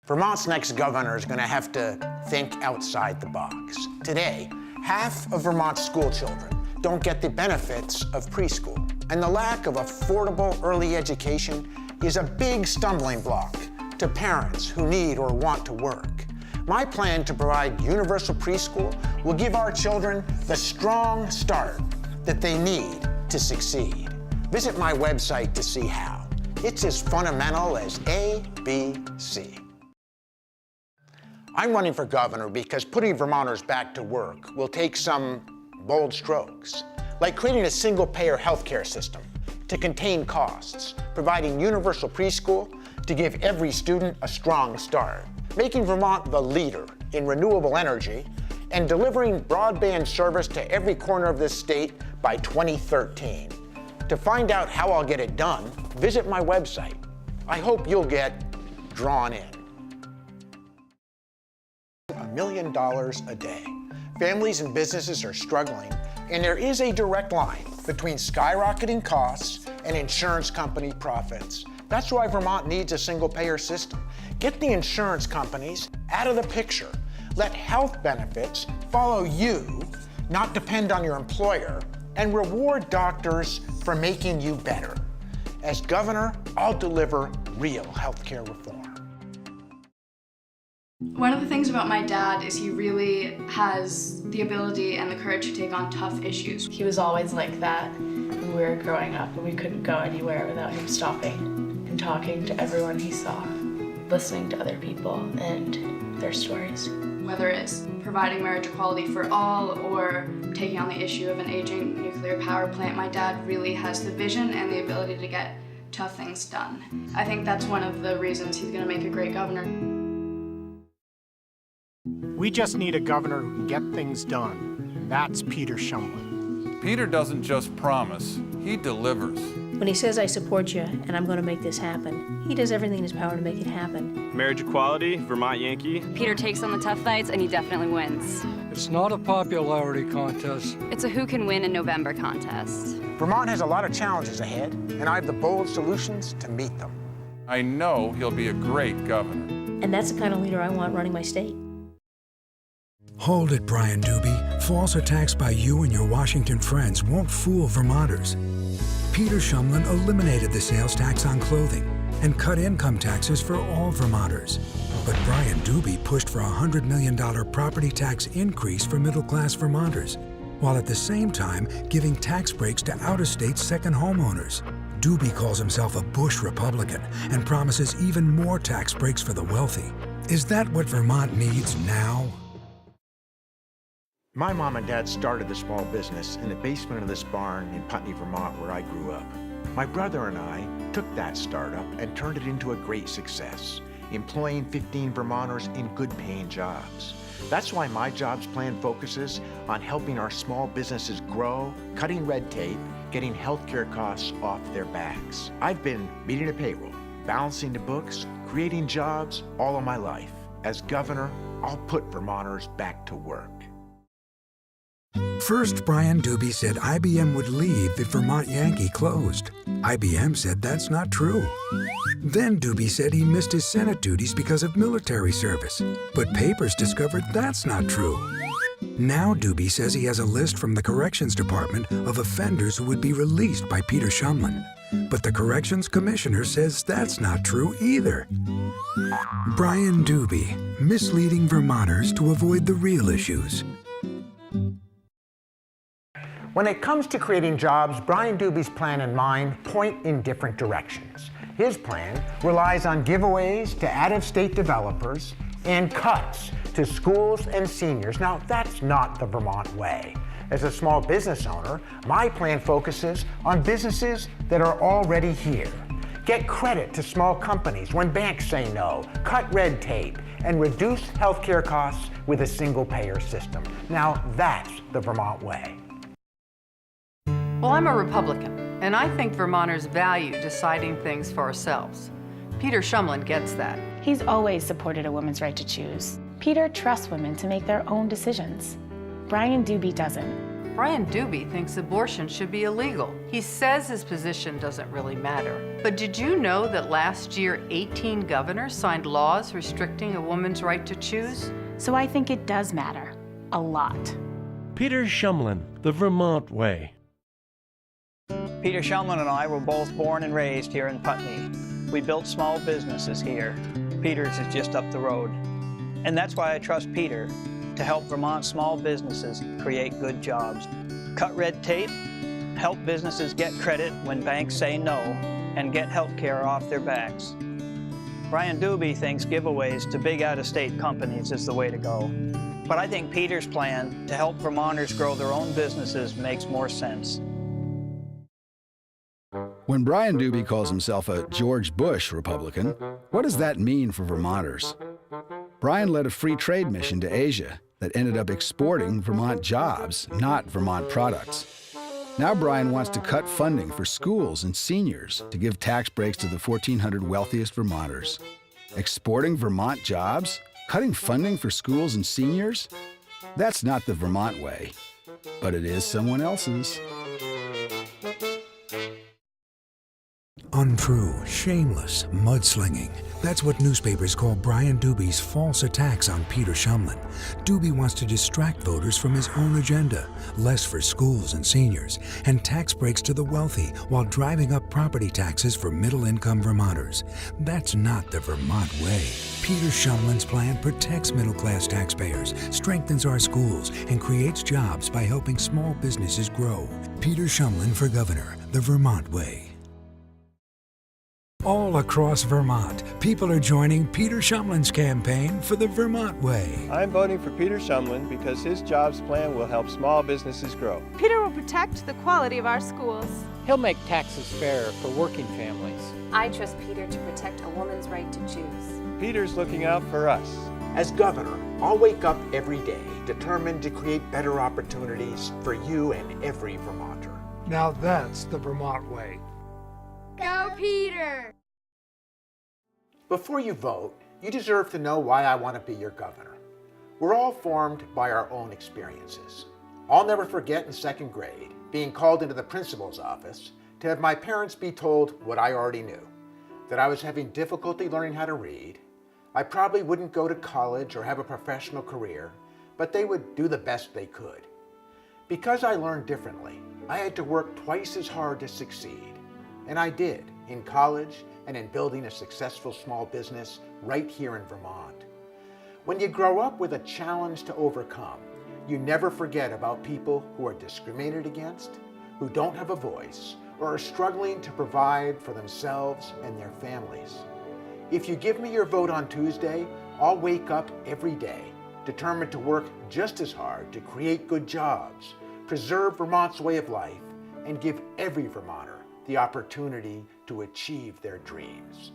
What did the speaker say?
Vermont's next governor is going to have to think outside the box. Today, half of Vermont's school children don't get the benefits of preschool, and the lack of affordable early education is a big stumbling block to parents who need or want to work. My plan to provide universal preschool will give our children the strong start that they need to succeed. Visit my website to see how. It's as fundamental as A, B, C. I'm running for governor because putting Vermonters back to work will take some bold strokes, like creating a single-payer healthcare system to contain costs, providing universal preschool to give every student a strong start, making Vermont the leader in renewable energy, and delivering broadband service to every corner of this state by 2013. To find out how I'll get it done, visit my website. I hope you'll get drawn in. $1 million a day. Families and businesses are struggling, and there is a direct line between skyrocketing costs and insurance company profits. That's why Vermont needs a single-payer system. Get the insurance companies out of the picture. Let health benefits follow you, not depend on your employer, and reward doctors for making you better. As governor, I'll deliver real healthcare reform. One of the things about my dad is he really has the ability and the courage to take on tough issues. He was always like that when we were growing up, and we couldn't go anywhere without him stopping and talking to everyone he saw, listening to other people and their stories. Whether it's providing marriage equality for all or taking on the issue of an aging nuclear power plant, my dad really has the vision and the ability to get tough things done. I think that's one of the reasons he's going to make a great governor. We just need a governor who can get things done, and that's Peter Shumlin. Peter doesn't just promise, he delivers. When he says, I support you and I'm going to make this happen, he does everything in his power to make it happen. Marriage equality, Vermont Yankee. Peter takes on the tough fights and he definitely wins. It's not a popularity contest. It's a who can win in November contest. Vermont has a lot of challenges ahead, and I have the bold solutions to meet them. I know he'll be a great governor. And that's the kind of leader I want running my state. Hold it, Brian Doobie. False attacks by you and your Washington friends won't fool Vermonters. Peter Shumlin eliminated the sales tax on clothing and cut income taxes for all Vermonters. But Brian Doobie pushed for a $100 million property tax increase for middle-class Vermonters, while at the same time giving tax breaks to out-of-state second homeowners. Doobie calls himself a Bush Republican and promises even more tax breaks for the wealthy. Is that what Vermont needs now? My mom and dad started the small business in the basement of this barn in Putney, Vermont, where I grew up. My brother and I took that startup and turned it into a great success, employing 15 Vermonters in good-paying jobs. That's why my jobs plan focuses on helping our small businesses grow, cutting red tape, getting healthcare costs off their backs. I've been meeting a payroll, balancing the books, creating jobs all of my life. As governor, I'll put Vermonters back to work. First, Brian Doobie said IBM would leave if Vermont Yankee closed. IBM said that's not true. Then Doobie said he missed his Senate duties because of military service. But papers discovered that's not true. Now Doobie says he has a list from the Corrections Department of offenders who would be released by Peter Shumlin. But the Corrections Commissioner says that's not true either. Brian Doobie, misleading Vermonters to avoid the real issues. When it comes to creating jobs, Brian Doobie's plan and mine point in different directions. His plan relies on giveaways to out-of-state developers and cuts to schools and seniors. Now, that's not the Vermont way. As a small business owner, my plan focuses on businesses that are already here. Get credit to small companies when banks say no, cut red tape, and reduce healthcare costs with a single-payer system. Now, that's the Vermont way. Well, I'm a Republican, and I think Vermonters value deciding things for ourselves. Peter Shumlin gets that. He's always supported a woman's right to choose. Peter trusts women to make their own decisions. Brian Doobie doesn't. Brian Doobie thinks abortion should be illegal. He says his position doesn't really matter. But did you know that last year 18 governors signed laws restricting a woman's right to choose? So I think it does matter. A lot. Peter Shumlin, The Vermont Way. Peter Shumlin and I were both born and raised here in Putney. We built small businesses here. Peter's is just up the road. And that's why I trust Peter to help Vermont small businesses create good jobs. Cut red tape, help businesses get credit when banks say no, and get health care off their backs. Brian Doobie thinks giveaways to big out-of-state companies is the way to go. But I think Peter's plan to help Vermonters grow their own businesses makes more sense. When Brian Doobie calls himself a George Bush Republican, what does that mean for Vermonters? Brian led a free trade mission to Asia that ended up exporting Vermont jobs, not Vermont products. Now Brian wants to cut funding for schools and seniors to give tax breaks to the 1,400 wealthiest Vermonters. Exporting Vermont jobs? Cutting funding for schools and seniors? That's not the Vermont way, but it is someone else's. Untrue, shameless, mudslinging. That's what newspapers call Brian Doobie's false attacks on Peter Shumlin. Doobie wants to distract voters from his own agenda, less for schools and seniors, and tax breaks to the wealthy while driving up property taxes for middle-income Vermonters. That's not the Vermont way. Peter Shumlin's plan protects middle-class taxpayers, strengthens our schools, and creates jobs by helping small businesses grow. Peter Shumlin for governor, the Vermont way. All across Vermont, people are joining Peter Shumlin's campaign for the Vermont way. I'm voting for Peter Shumlin because his jobs plan will help small businesses grow. Peter will protect the quality of our schools. He'll make taxes fair for working families. I trust Peter to protect a woman's right to choose. Peter's looking out for us. As governor, I'll wake up every day determined to create better opportunities for you and every Vermonter. Now that's the Vermont way. Go, Peter! Before you vote, you deserve to know why I want to be your governor. We're all formed by our own experiences. I'll never forget in second grade being called into the principal's office to have my parents be told what I already knew, that I was having difficulty learning how to read. I probably wouldn't go to college or have a professional career, but they would do the best they could. Because I learned differently, I had to work twice as hard to succeed. And I did, in college and in building a successful small business right here in Vermont. When you grow up with a challenge to overcome, you never forget about people who are discriminated against, who don't have a voice, or are struggling to provide for themselves and their families. If you give me your vote on Tuesday, I'll wake up every day, determined to work just as hard to create good jobs, preserve Vermont's way of life, and give every Vermonter the opportunity to achieve their dreams.